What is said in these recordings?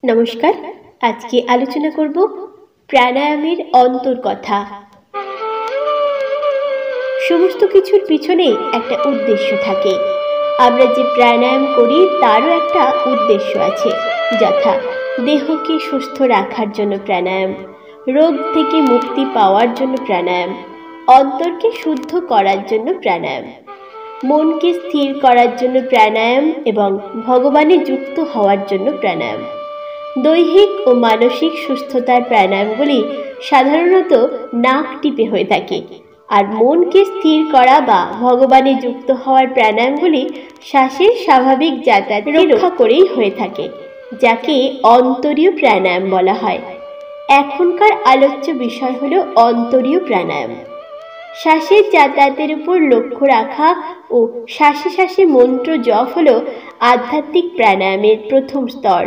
নমস্কার। আজকে আলোচনা করব প্রাণায়ামের অন্তর কথা। সমস্ত কিছুর পিছনে একটা উদ্দেশ্য থাকে। আমরা যে প্রাণায়াম করি তারও একটা উদ্দেশ্য আছে, যথা দেহকে সুস্থ রাখার জন্য প্রাণায়াম, রোগ থেকে মুক্তি পাওয়ার জন্য প্রাণায়াম, অন্তরকে শুদ্ধ করার জন্য প্রাণায়াম, মনকে স্থির করার জন্য প্রাণায়াম এবং ভগবানে যুক্ত হওয়ার জন্য প্রাণায়াম। দৈহিক ও মানসিক সুস্থতার প্রাণায়ামগুলি সাধারণত নাক টিপে হয়ে থাকে, আর মনকে স্থির করা বা ভগবানে যুক্ত হওয়ার প্রাণায়ামগুলি শ্বাসের স্বাভাবিক যাতায়াত রক্ষা করেই হয়ে থাকে, যাকে অন্তরীয় প্রাণায়াম বলা হয়। এখনকার আলোচ্য বিষয় হলো অন্তরীয় প্রাণায়াম। শ্বাসের যাতায়াতের উপর লক্ষ্য রাখা ও শ্বাসে শ্বাসে মন্ত্র জপ হলো আধ্যাত্মিক প্রাণায়ামের প্রথম স্তর।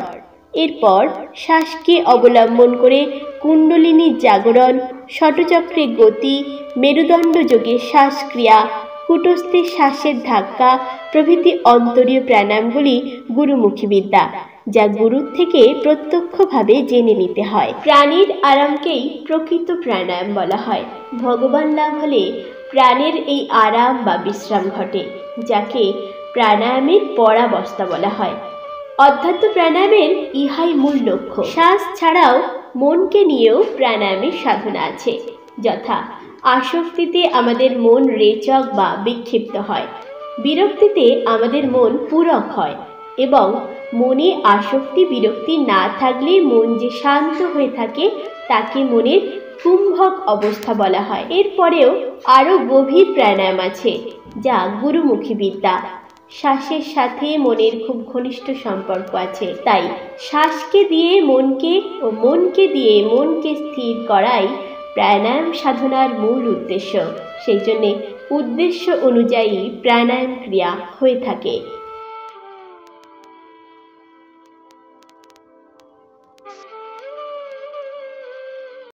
এরপর শ্বাসকে অবলম্বন করে কুণ্ডলিনী জাগরণ, ষটচক্রে গতি, মেরুদণ্ড যোগে শ্বাসক্রিয়া, কুটস্থে শ্বাসের ধাক্কা প্রভৃতি অন্তরীয় প্রাণায়ামগুলি গুরুমুখী বিদ্যা, যা গুরুর থেকে প্রত্যক্ষভাবে জেনে নিতে হয়। প্রাণীর আরামকেই প্রকৃত প্রাণায়াম বলা হয়। ভগবান লাভ হলে প্রাণের এই আরাম বা বিশ্রাম ঘটে, যাকে প্রাণায়ামের পরাবস্থা বলা হয়। অধ্যাত্ম প্রাণায়ামের ইহাই মূল লক্ষ্য। শ্বাস ছাড়াও মনকে নিয়েও প্রাণায়ামের সাধনা আছে, যথা আসক্তিতে আমাদের মন রেচক বা বিক্ষিপ্ত হয়, বিরক্তিতে আমাদের মন পূরক হয়, এবং মনে আসক্তি বিরক্তি না থাকলে মন যে শান্ত হয়ে থাকে তাকে মনের কুম্ভক অবস্থা বলা হয়। এরপরেও আরও গভীর প্রাণায়াম আছে, যা গুরুমুখী বিদ্যা। শ্বাসের সাথে মনের খুব ঘনিষ্ঠ সম্পর্ক আছে, তাই শ্বাসকে দিয়ে মনকে ও মনকে দিয়ে মনকে স্থির করাই প্রাণায়াম সাধনার মূল উদ্দেশ্য। সেই জন্যে উদ্দেশ্য অনুযায়ী প্রাণায়াম ক্রিয়া হয়ে থাকে।